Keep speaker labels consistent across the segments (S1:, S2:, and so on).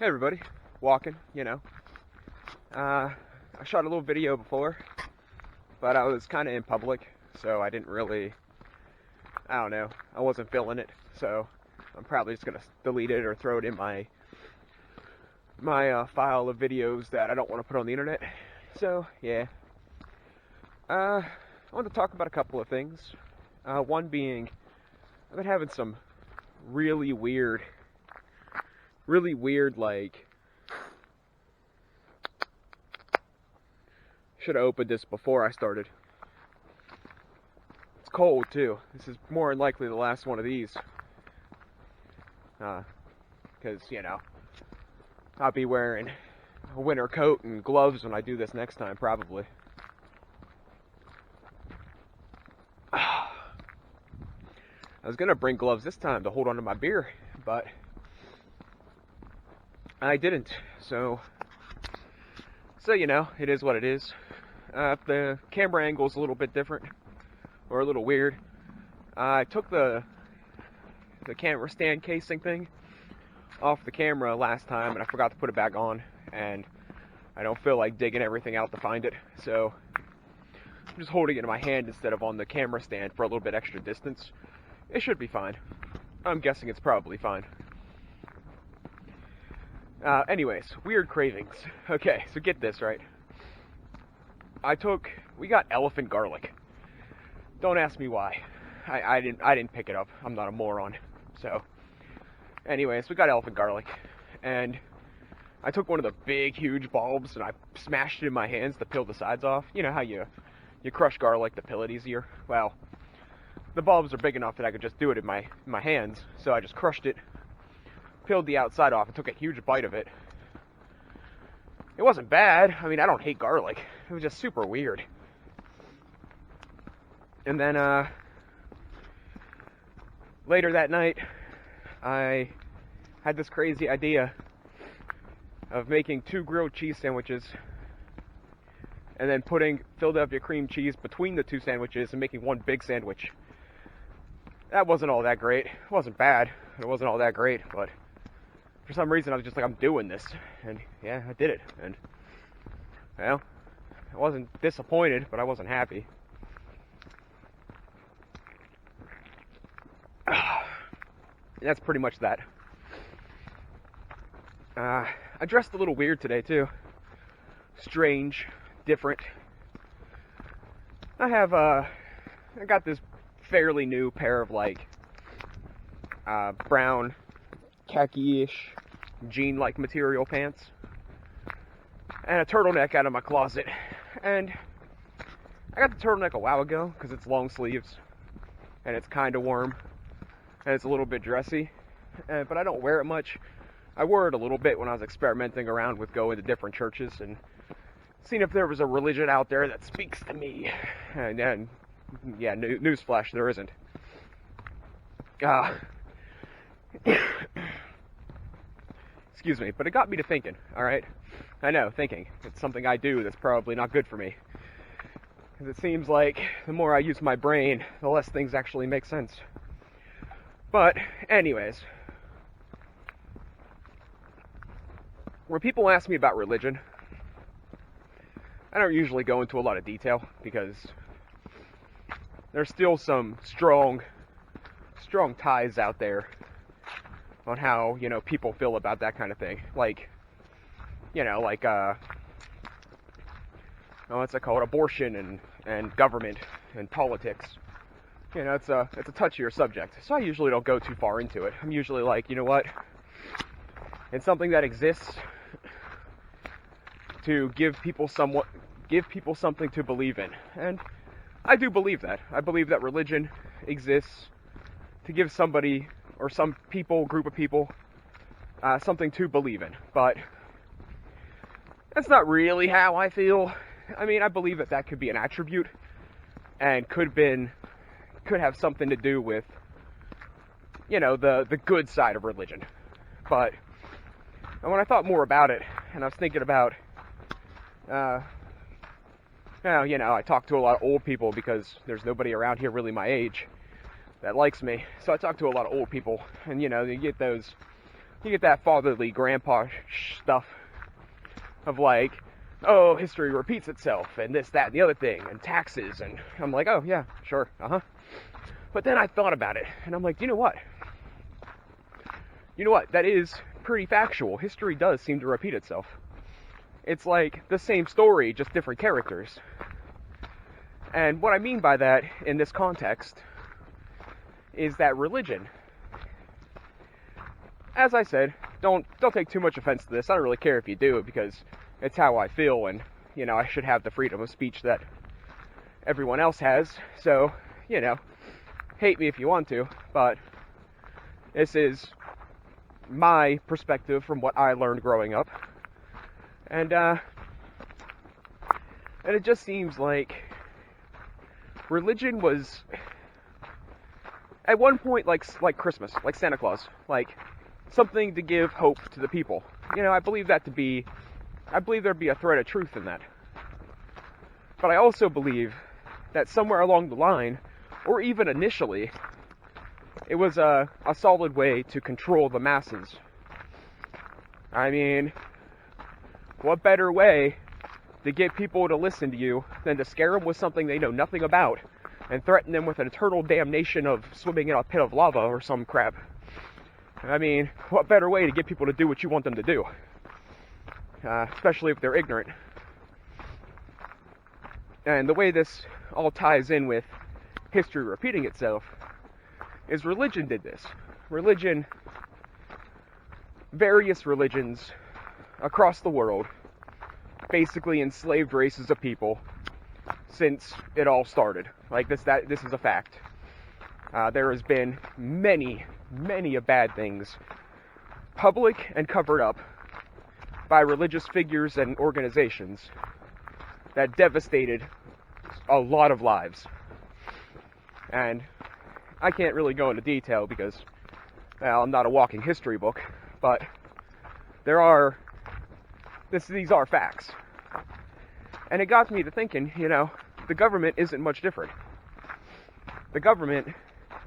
S1: Hey everybody, walking, I shot a little video before, but I was kind of in public, so I didn't really, I don't know, I wasn't feeling it, so I'm probably just going to delete it or throw it in my file of videos that I don't want to put on the internet. So, yeah. I want to talk about a couple of things. One being, I've been having some really weird, like, should have opened this before I started. It's cold too. This is more than likely the last one of these. Because, I'll be wearing a winter coat and gloves when I do this next time, probably. I was gonna bring gloves this time to hold onto my beer, but I didn't. So it is what it is. The camera angle is a little bit different, or a little weird. I took the camera stand casing thing off the camera last time, and I forgot to put it back on, and I don't feel like digging everything out to find it, so I'm just holding it in my hand instead of on the camera stand for a little bit extra distance. It should be fine. I'm guessing it's probably fine. Anyways, weird cravings. Okay, so get this, right? We got elephant garlic. Don't ask me why. I didn't pick it up. I'm not a moron. So, anyways, we got elephant garlic, and I took one of the big, huge bulbs and I smashed it in my hands to peel the sides off. You know how you crush garlic to peel it easier? Well, the bulbs are big enough that I could just do it in my hands, so I just crushed it, peeled the outside off, and took a huge bite of it. It wasn't bad. I mean, I don't hate garlic. It was just super weird. And then, later that night, I had this crazy idea of making 2 grilled cheese sandwiches and then putting Philadelphia cream cheese between the 2 sandwiches and making one big sandwich. That wasn't all that great. It wasn't bad. It wasn't all that great, but for some reason I was just like, I'm doing this. And yeah, I did it. And, well, I wasn't disappointed, but I wasn't happy. That's pretty much that. I dressed a little weird today too. Strange, different. I got this fairly new pair of like brown khaki-ish jean-like material pants and a turtleneck out of my closet. And I got the turtleneck a while ago because it's long sleeves and it's kind of warm and it's a little bit dressy, but I don't wear it much. I wore it a little bit when I was experimenting around with going to different churches and seeing if there was a religion out there that speaks to me. And yeah, newsflash, there isn't. Excuse me, but it got me to thinking, alright? I know, thinking. It's something I do that's probably not good for me. Because it seems like the more I use my brain, the less things actually make sense. But, anyways, when people ask me about religion, I don't usually go into a lot of detail because there's still some strong ties out there on how, people feel about that kind of thing. Like, what's it called? Abortion and government and politics. It's a touchier subject. So I usually don't go too far into it. I'm usually like, you know what? It's something that exists to give people something to believe in. And I do believe that. I believe that religion exists to give somebody or some people, group of people, something to believe in. But that's not really how I feel. I mean, I believe that could be an attribute and could have something to do with, the good side of religion. But when I thought more about it, and I was thinking about, I talk to a lot of old people because there's nobody around here really my age that likes me. So I talk to a lot of old people, and you get those you get that fatherly grandpa stuff of like, oh, history repeats itself, and this, that, and the other thing, and taxes, and I'm like, oh, yeah, sure, But then I thought about it, and I'm like, you know what? That is pretty factual. History does seem to repeat itself. It's like the same story, just different characters. And what I mean by that, in this context, is that religion, as I said, don't take too much offense to this. I don't really care if you do, because it's how I feel, and, I should have the freedom of speech that everyone else has. So, hate me if you want to, but this is my perspective from what I learned growing up. And it just seems like religion was, at one point, like Christmas, like Santa Claus, like something to give hope to the people. I believe there'd be a thread of truth in that. But I also believe that somewhere along the line, or even initially, it was a solid way to control the masses. I mean, what better way to get people to listen to you than to scare them with something they know nothing about and threaten them with an eternal damnation of swimming in a pit of lava or some crap? I mean, what better way to get people to do what you want them to do? Especially if they're ignorant. And the way this all ties in with history repeating itself is religion did this. Various religions across the world basically enslaved races of people since it all started. Like this is a fact. There has been many of bad things, public and covered up, by religious figures and organizations that devastated a lot of lives. And I can't really go into detail because, well, I'm not a walking history book, but these are facts. And it got me to thinking, the government isn't much different. The government,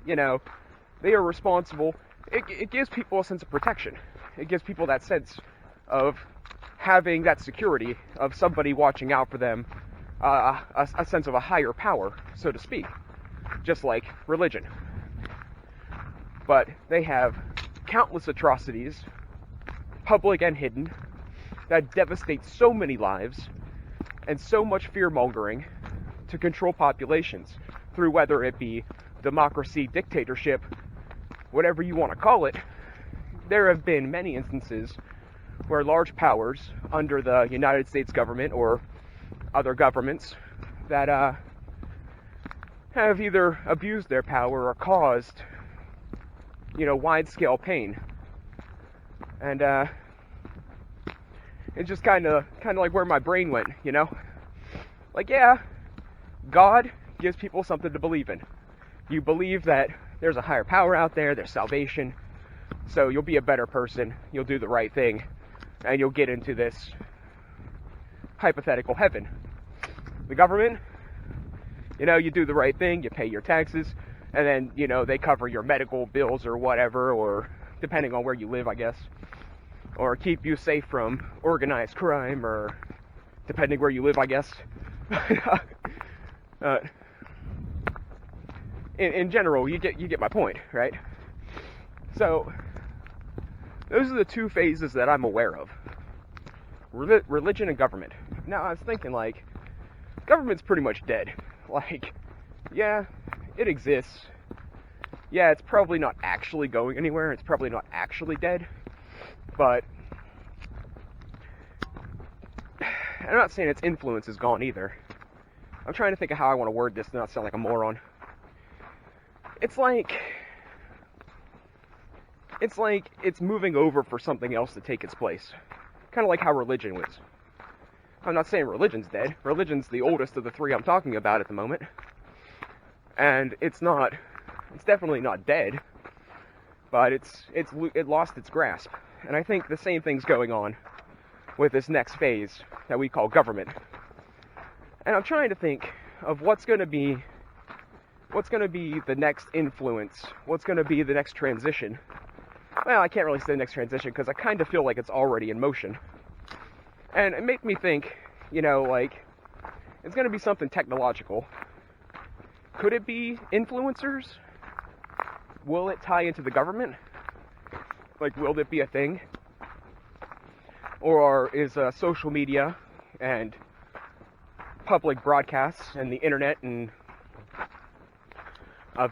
S1: they are responsible. It gives people a sense of protection. It gives people that sense of having that security of somebody watching out for them, a sense of a higher power, so to speak, just like religion. But they have countless atrocities, public and hidden, that devastate so many lives and so much fear-mongering to control populations through whether it be democracy, dictatorship, whatever you want to call it. There have been many instances where large powers under the United States government or other governments that have either abused their power or caused, wide-scale pain. And it's just kind of like where my brain went, Like, yeah, God gives people something to believe in. You believe that there's a higher power out there, there's salvation, so you'll be a better person, you'll do the right thing, and you'll get into this hypothetical heaven. The government, you do the right thing, you pay your taxes, and then, they cover your medical bills or whatever, or depending on where you live, I guess, or keep you safe from organized crime, or depending where you live, I guess. In general, you get my point, right? So, those are the two phases that I'm aware of. Religion and government. Now, I was thinking, government's pretty much dead. Yeah, it exists. Yeah, it's probably not actually going anywhere. It's probably not actually dead. But I'm not saying its influence is gone either. I'm trying to think of how I want to word this to not sound like a moron. It's like it's moving over for something else to take its place. Kind of like how religion was. I'm not saying religion's dead. Religion's the oldest of the three I'm talking about at the moment. And it's definitely not dead. But it lost its grasp. And I think the same thing's going on with this next phase that we call government. And I'm trying to think of what's going to be the next influence, what's going to be the next transition well, I can't really say next transition because I kind of feel like it's already in motion. And it made me think, like, it's going to be something technological. Could it be influencers? Will it tie into the government? Like, will it be a thing? Or is social media and public broadcasts and the internet and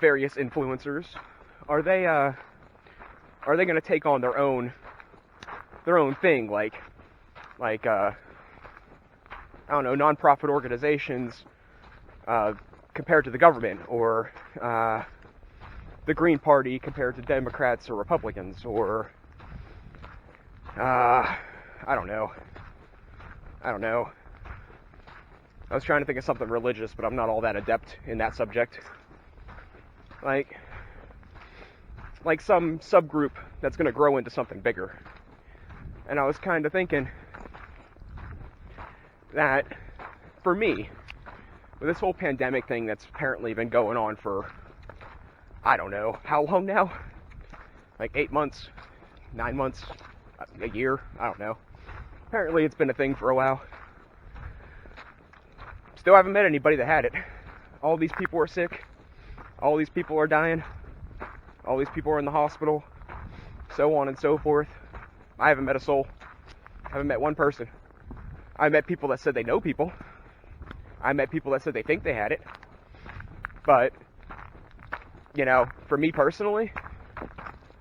S1: various influencers, are they going to take on their own thing, like I don't know, non-profit organizations compared to the government, or the Green Party compared to Democrats or Republicans, or I don't know. I was trying to think of something religious, but I'm not all that adept in that subject. Like some subgroup that's going to grow into something bigger. And I was kind of thinking that, for me, with this whole pandemic thing that's apparently been going on for, I don't know, how long now? Like 8 months, 9 months, a year, I don't know. Apparently it's been a thing for a while. Still haven't met anybody that had it. All these people are sick. All these people are dying. All these people are in the hospital. So on and so forth. I haven't met a soul. I haven't met one person. I met people that said they know people. I met people that said they think they had it. But, for me personally,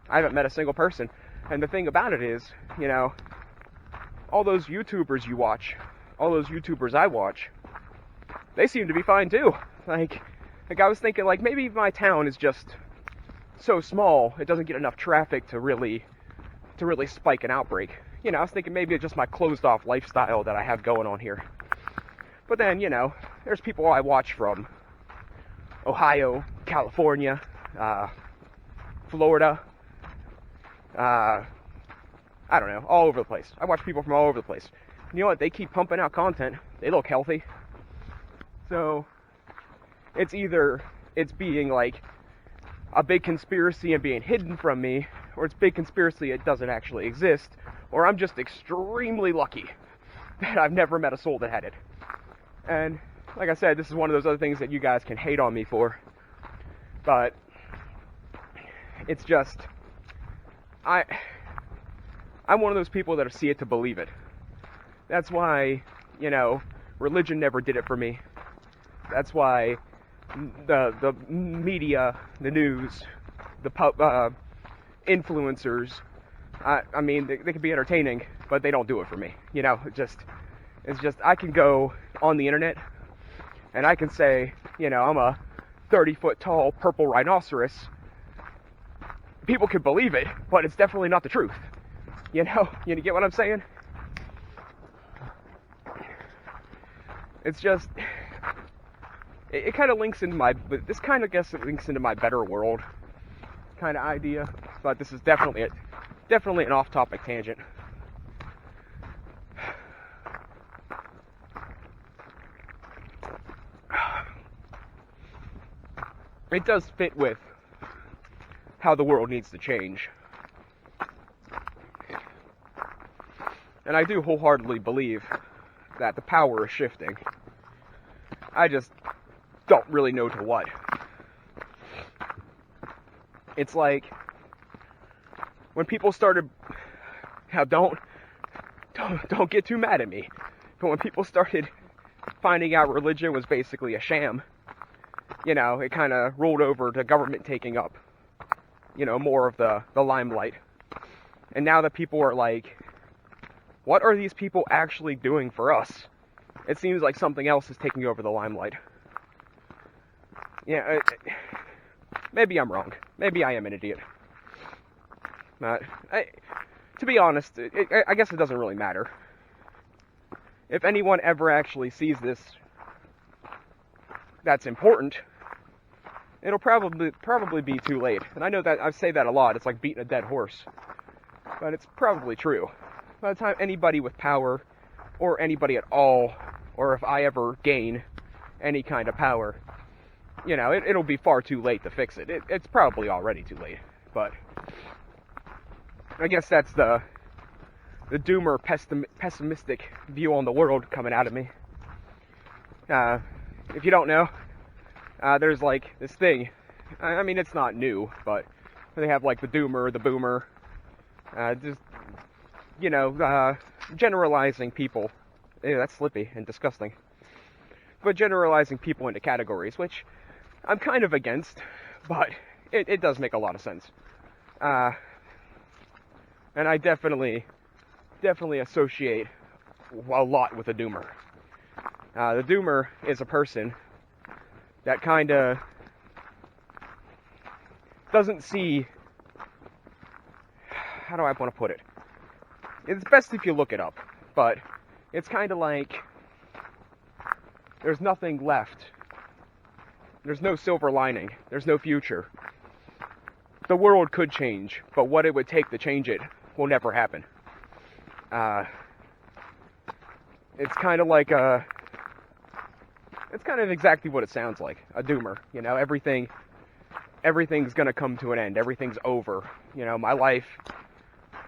S1: I haven't met a single person. And the thing about it is, all those YouTubers you watch, all those YouTubers I watch, they seem to be fine too. Like I was thinking, like, maybe my town is just so small, it doesn't get enough traffic to really spike an outbreak. I was thinking maybe it's just my closed off lifestyle that I have going on here. But then, there's people I watch from Ohio, California, Florida, I don't know, all over the place. I watch people from all over the place. You know what? They keep pumping out content. They look healthy. So, it's either it's being like a big conspiracy and being hidden from me, or it's big conspiracy, it doesn't actually exist, or I'm just extremely lucky that I've never met a soul that had it. And like I said, this is one of those other things that you guys can hate on me for, but it's just, I'm one of those people that see it to believe it. That's why, religion never did it for me. That's why the media, the news, the influencers, I mean, they can be entertaining, but they don't do it for me. It's just, I can go on the internet, and I can say, I'm a 30-foot tall purple rhinoceros. People can believe it, but it's definitely not the truth. You get what I'm saying? It's just, it kind of links into this kind of, guess it links into my better world kind of idea, but this is definitely an off-topic tangent. It does fit with how the world needs to change. And I do wholeheartedly believe that the power is shifting. I just don't really know to what. It's like when people started, now don't get too mad at me, but when people started finding out religion was basically a sham, it kind of rolled over to government taking up, more of the limelight. And now that people are like, what are these people actually doing for us? It seems like something else is taking over the limelight. Yeah, maybe I'm wrong. Maybe I am an idiot. But, to be honest, I guess it doesn't really matter. If anyone ever actually sees this, that's important, it'll probably be too late. And I know that I say that a lot. It's like beating a dead horse. But it's probably true. By the time anybody with power, or anybody at all, or if I ever gain any kind of power, it'll be far too late to fix it. It's probably already too late. But I guess that's the doomer pessimistic view on the world coming out of me. If you don't know, there's like this thing. I mean, it's not new, but they have like the doomer, the boomer, just, you know, generalizing people. Ew, that's slippy and disgusting. But generalizing people into categories, which I'm kind of against, but it does make a lot of sense. And I definitely associate a lot with a doomer. The doomer is a person that kind of doesn't see, how do I want to put it? It's best if you look it up, but it's kind of like there's nothing left. There's no silver lining. There's no future. The world could change, but what it would take to change it will never happen. It's kind of like it's kind of exactly what it sounds like, a doomer. You know, everything's gonna come to an end. Everything's over. You know, my life,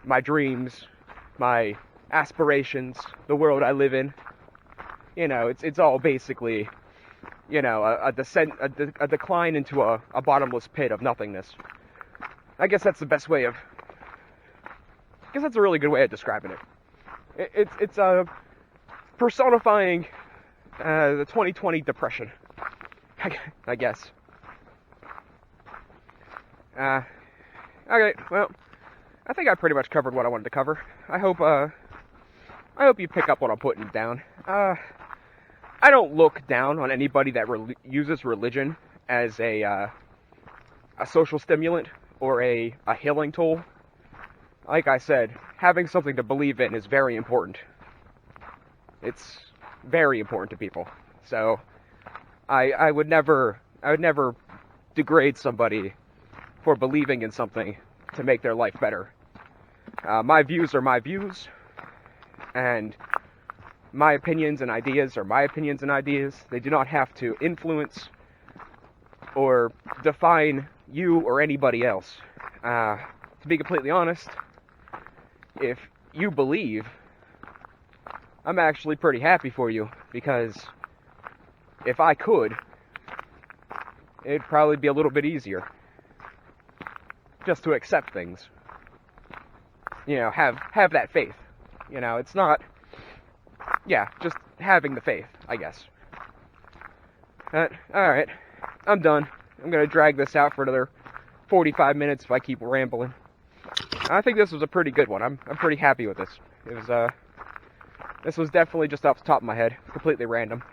S1: my dreams, my aspirations, the world I live in. You know, it's all basically, you know, a decline into a bottomless pit of nothingness. I guess that's the best way of. I guess that's a really good way of describing it. It's personifying the 2020 depression, I guess. Okay, well, I think I pretty much covered what I wanted to cover. I hope you pick up what I'm putting down. I don't look down on anybody that uses religion as a social stimulant or a healing tool. Like I said, having something to believe in is very important. It's very important to people. So I would never degrade somebody for believing in something to make their life better. My views are my views, and my opinions and ideas are my opinions and ideas. They do not have to influence or define you or anybody else. To be completely honest, if you believe, I'm actually pretty happy for you, because if I could, it'd probably be a little bit easier just to accept things. You know, have that faith. You know, it's not, yeah, just having the faith, I guess. Alright, I'm done. I'm gonna drag this out for another 45 minutes if I keep rambling. I think this was a pretty good one. I'm pretty happy with this. It was, this was definitely just off the top of my head, completely random.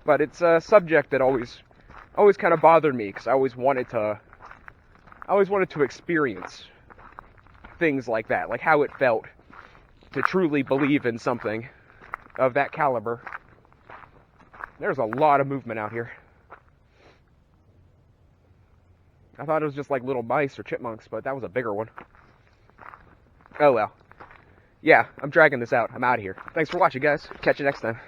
S1: But it's a subject that always kind of bothered me, because I always wanted to experience things like that, like how it felt to truly believe in something of that caliber. There's a lot of movement out here. I thought it was just like little mice or chipmunks, but that was a bigger one. Oh well. Yeah, I'm dragging this out. I'm out of here. Thanks for watching, guys. Catch you next time.